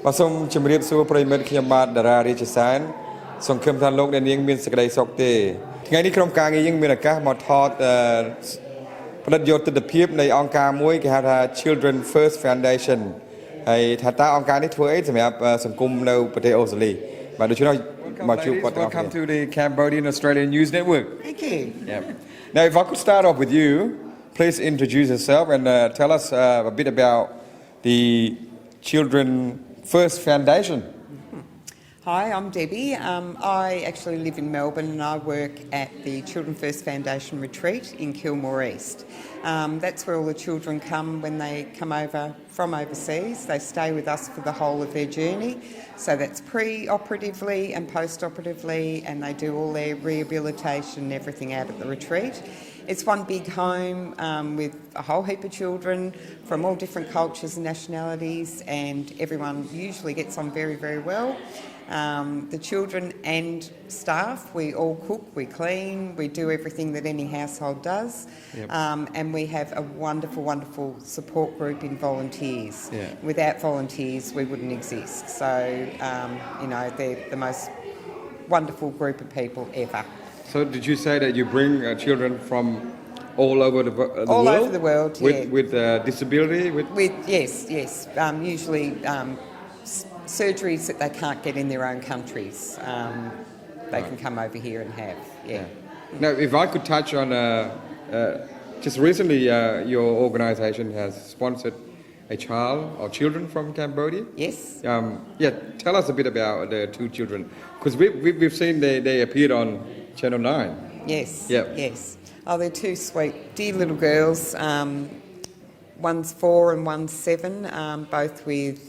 បាទសូមជម្រាបសួរប្រិយមិត្តខ្ញុំបាទតារារាជសែនសង្ឃឹមថាលោកអ្នកនាងមានសេចក្តីសុខទេថ្ងៃនេះក្រុមការងារយើងមានឱកាសមកថតផ្តិតយកទស្សនភាពនៃអង្គការមួយគេហៅថា Children First Foundation ហើយថាតើអង្គការនេះធ្វើអីសម្រាប់សង្គមនៅប្រទេសអូស្ត្រាលីបាទដូច្នេះមកជួបគាត់ទាំងអស់គ្នា Welcome to the Cambodian Australian News Network. Thank you. Yeah. Now if I could start off with you, please introduce yourself and tell us a bit about the Children First Foundation. Hi, I'm Debbie. I actually live in Melbourne and I work at the Children First Foundation retreat in Kilmore East. That's where all the children come when they come over from overseas. They stay with us for the whole of their journey. So that's pre-operatively and post-operatively, and they do all their rehabilitation and everything out at the retreat. It's one big home with a whole heap of children from all different cultures and nationalities, and everyone usually gets on very, very well. The children and staff, we all cook, we clean, we do everything that any household does. Yep. And we have a wonderful, wonderful support group in volunteers. Yeah. Without volunteers, we wouldn't exist. So, they're the most wonderful group of people ever. So did you say that you bring children from all over the world? All over the world, with disability? Yes. Usually surgeries that they can't get in their own countries, they can come over here and have. Yeah. Now, if I could touch on just recently, your organisation has sponsored a child or children from Cambodia. Yes. Tell us a bit about the two children, because we've seen they appeared on Channel 9. Yes. Yep. Yes. Oh, they're two sweet, dear little girls. One's 4 and one's 7, both with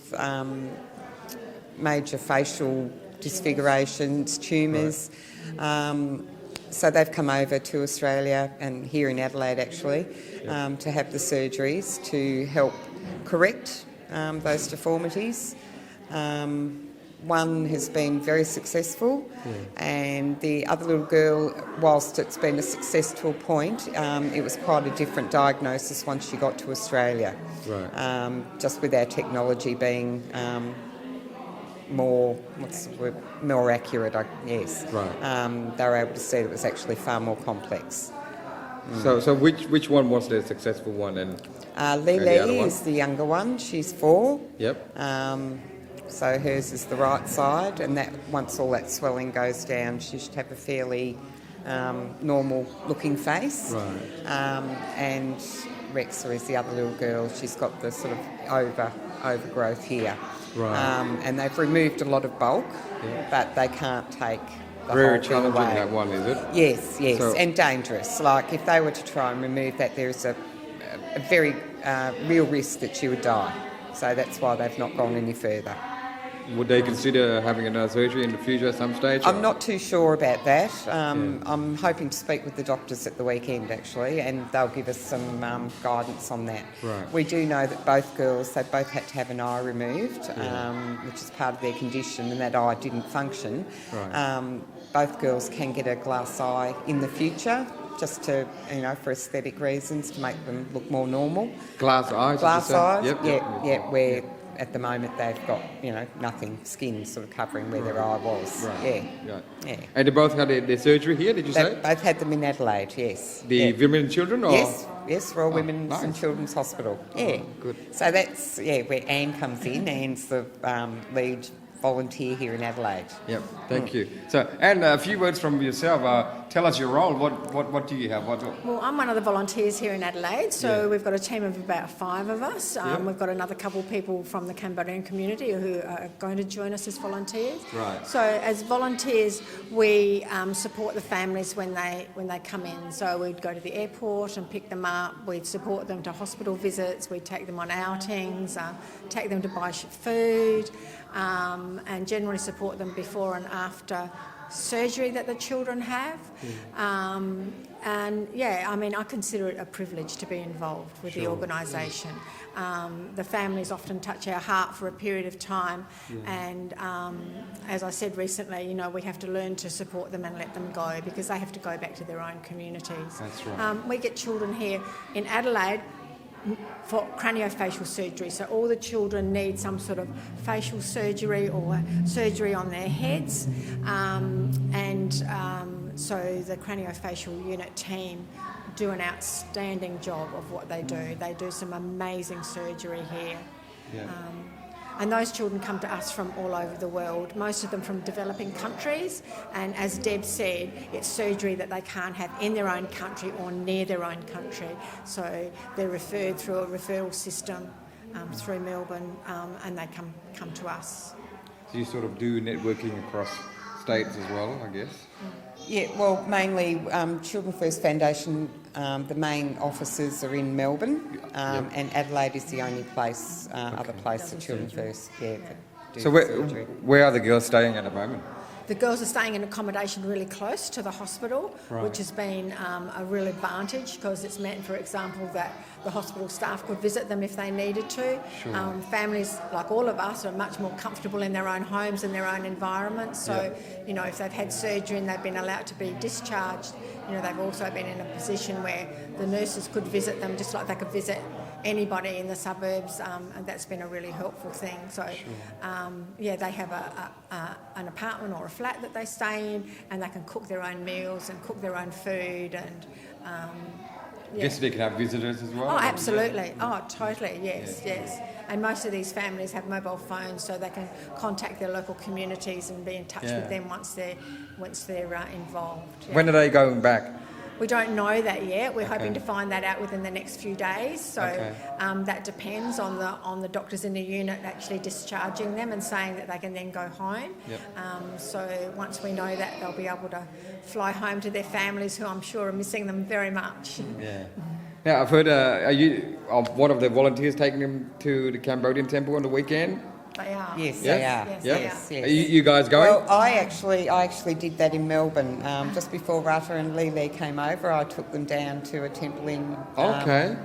major facial disfigurations, tumours. Right. So they've come over to Australia and here in Adelaide actually to have the surgeries to help correct those deformities. One has been very successful, and the other little girl, whilst it's been a successful point, it was quite a different diagnosis once she got to Australia. Right. Just with our technology being more accurate, yes. Right. They were able to see it was actually far more complex. So which one was the successful one? And Lily is the younger one. She's 4. Yep. So hers is the right side, and that once all that swelling goes down, she should have a fairly normal-looking face. Right. And Rexa is the other little girl. She's got the sort of overgrowth here. Right. And they've removed a lot of bulk, but they can't take the very whole thing away. That one, is it? Yes, so, and dangerous. Like if they were to try and remove that, there's a very real risk that she would die. So that's why they've not gone any further. Would they consider having another surgery in the future at some stage? I'm not too sure about that. I'm hoping to speak with the doctors at the weekend actually, and they'll give us some guidance on that. Right. We do know that both girls, they both had to have an eye removed, which is part of their condition, and that eye didn't function. Right. Both girls can get a glass eye in the future, just to, for aesthetic reasons, to make them look more normal. Glass eyes? Glass eyes, yep. Where at the moment they've got, nothing, skin sort of covering where their eye was. Right. Yeah. And they both had their surgery here, did you say? They both had them in Adelaide, yes. The women and children? Or? Yes, Royal Women's and Children's Hospital. Yeah. Good. So that's, where Anne comes in. Anne's the lead volunteer here in Adelaide. Yep, thank you. So, and a few words from yourself. Tell us your role. What do you have? Well, I'm one of the volunteers here in Adelaide, so we've got a team of about 5 of us. We've got another couple of people from the Cambodian community who are going to join us as volunteers. Right. So as volunteers, we support the families when they come in. So we'd go to the airport and pick them up. We'd support them to hospital visits. We'd take them on outings, take them to buy food, and generally support them before and after surgery that the children have. I consider it a privilege to be involved with the organisation. The families often touch our heart for a period of time, and as I said recently, we have to learn to support them and let them go because they have to go back to their own communities. That's right. We get children here in Adelaide for craniofacial surgery. So all the children need some sort of facial surgery or surgery on their heads. So the craniofacial unit team do an outstanding job of what they do. They do some amazing surgery here. And those children come to us from all over the world, most of them from developing countries. And as Deb said, it's surgery that they can't have in their own country or near their own country. So they're referred through a referral system through Melbourne, and they come to us. So you sort of do networking across states as well, I guess. Yeah, well, mainly Children First Foundation, the main offices are in Melbourne, and Adelaide is the only place, other place that Children First, that do So surgery. where are the girls staying at the moment? The girls are staying in accommodation really close to the hospital, which has been a real advantage because it's meant, for example, that the hospital staff could visit them if they needed to. Families, like all of us, are much more comfortable in their own homes and their own environment. So, you know, if they've had surgery and they've been allowed to be discharged, you know, they've also been in a position where the nurses could visit them just like they could visit anybody in the suburbs, and that's been a really helpful thing. So, they have an apartment or a flat that they stay in, and they can cook their own meals and cook their own food. And I guess they can have visitors as well. oh, absolutely. Oh, totally. Yes. And most of these families have mobile phones, so they can contact their local communities and be in touch with them once they're involved. Yeah. When are they going back? We don't know that yet. We're hoping to find that out within the next few days. So that depends on the doctors in the unit actually discharging them and saying that they can then go home. So once we know that, they'll be able to fly home to their families, who I'm sure are missing them very much. Now I've heard, are you one of the volunteers taking them to the Cambodian temple on the weekend? They are. Yes, they are. Yes. Are you guys going? Well, I actually did that in Melbourne. Just before Rata and Lele came over, I took them down to a temple in... Okay.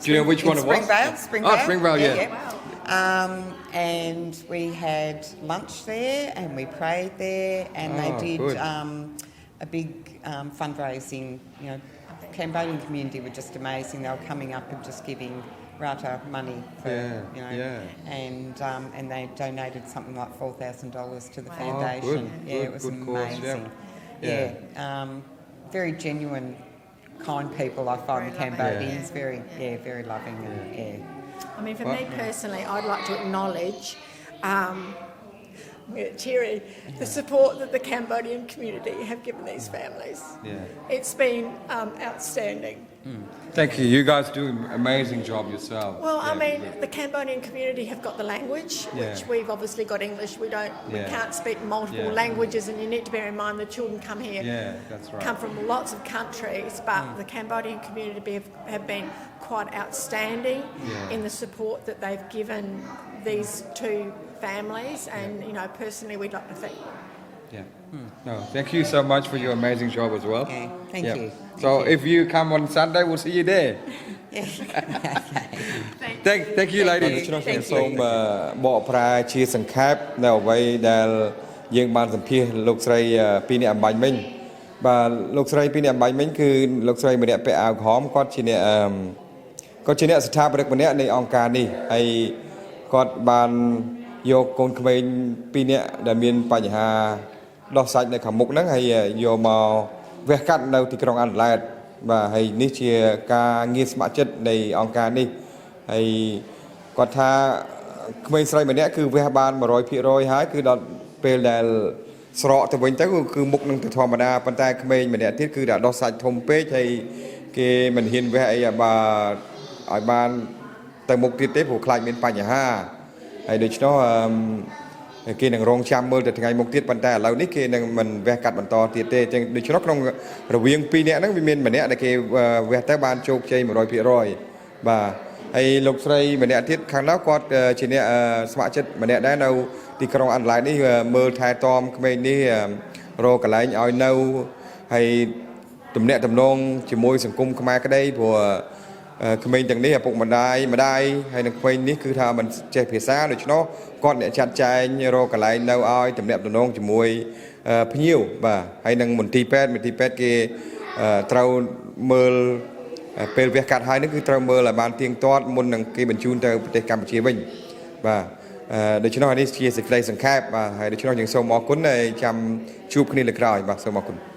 Do you know which one it was? Springvale. Oh, Springvale, yeah. And we had lunch there and we prayed there, and they did a big fundraising. You know, Cambodian community were just amazing. They were coming up and just giving Rata money for, and they donated something like $4,000 to the foundation. It was amazing. Very genuine, kind people. I find the Cambodians very loving. I mean, for me personally, I'd like to acknowledge Thierry, the support that the Cambodian community have given these families. It's been outstanding. Thank you. You guys do an amazing job yourself. Well, I mean, the Cambodian community have got the language, which we've obviously got English. We can't speak multiple languages, and you need to bear in mind the children come here, that's right. come from lots of countries, but the Cambodian community have been quite outstanding in the support that they've given these two families, and, you know, personally we'd like to thank them. No, thank you so much for your amazing job as well. Thank you. So if you come on Sunday, we'll see you there. Thank you ladies. ខ្ញុំសូមបកប្រែជាសង្ខេបនៅអ្វីដែលយើងបានសម្ភាសលោកស្រីពីរនាក់អំបញ្ញមិញបាទលោកស្រីពីរនាក់អំបញ្ញមិញគឺលោកស្រីម្នាក់ពាក់អាវក្រហមគាត់ជាអ្នកស្ថាបនិកម្នាក់នៃអង្គការនេះហើយគាត់បានយកកូនក្មេងពីរនាក់ដែលមានបញ្ហាដោះសាច់នៅខាងមុខហ្នឹងហើយយកមកវះកាត់នៅទីក្រុងអាដាលេដបាទហើយនេះជាការងារស្ម័គ្រចិត្តនៃអង្គការនេះហើយគាត់ថាក្មេងស្រីម្នាក់គឺវះបាន 100% ហើយគឺដល់ពេលដែលស្រកទៅវិញទៅគឺមុខនឹងទៅធម្មតាប៉ុន្តែក្មេងម្នាក់ទៀតគឺđãដោះសាច់ធំពេកហើយគេមិនហ៊ានវះអីឲ្យបានទៅមុខទៀតទេព្រោះខ្លាចមានបញ្ហាហើយដូច្នោះគេនឹងរងចាំមើលទៅថ្ងៃមុខទៀតប៉ុន្តែឥឡូវនេះគេនឹងមិនវះកាត់បន្តទៀតទេចឹងដូច្នោះក្នុងរវាង2នាក់ហ្នឹងវាមានម្នាក់ដែលគេវះទៅបានជោគជ័យ 100% បាទហើយលោកស្រីម្នាក់ទៀតខាងនោះគាត់ជាអ្នកស្ម័គ្រចិត្តម្នាក់ដែរនៅទីក្រុងអាដាលេដនេះមើលថែទាំក្មេងនេះរកកន្លែងឲ្យនៅហើយទំនាក់ទំនងជាមួយសង្គមខ្មែរក្តីព្រោះក្មេងទាំងនេះឪពុកម្ដាយហើយនឹងក្មេងនេះគឺថាមិនចេះភាសាដូច្នោះគាត់អ្នកចាត់ចែងរកកន្លែងនៅឲ្យទំនាក់ទំនងជាមួយភ្ញៀវបាទហើយនឹងមន្ទីរពេទ្យគេត្រូវមើល ពេលវះកាត់ហើយនេះគឺត្រូវមើលឲ្យបានទៀងទាត់មុននឹងគេបញ្ជូនទៅប្រទេសកម្ពុជាវិញបាទដូច្នោះនេះជាសេចក្តីសង្ខេបបាទហើយដូច្នោះយើងសូមអរគុណហើយចាំជួបគ្នាលើក្រោយបាទសូមអរគុណ